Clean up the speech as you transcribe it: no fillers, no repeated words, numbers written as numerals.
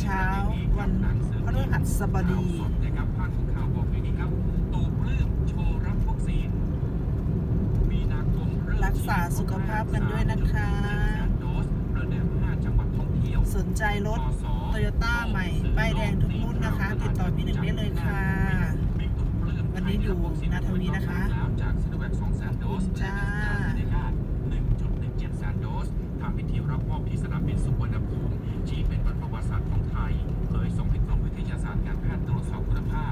เช้าวันพฤหัสบดีนะครับภาคของข่าวบอกอย่างนี้ครับตู่ปลื้มโชว์รับวัคซีนมีนาคมเริ่มรักษาสุขภาพกันด้วยนะคะโดสประเดิม5จังหวัดท่องเที่ยวสนใจรถโตโยต้าใหม่ป้ายแดงทุกรุ่นนะคะติดต่อพี่หนึ่งได้เลยค่ะวันนี้อยู่นาทวีนะคะจากซิโนแวค200,000 โดสจ้า1.17 แสนโดสทำพิธีรับมอบที่สนามบินสุวรรณภูมิชี้เป็นวันประวัติศาสตร์ของไทยเผยส่งให้กรมวิทยาศาสตร์การแพทย์ตรวจสอบคุณภาพ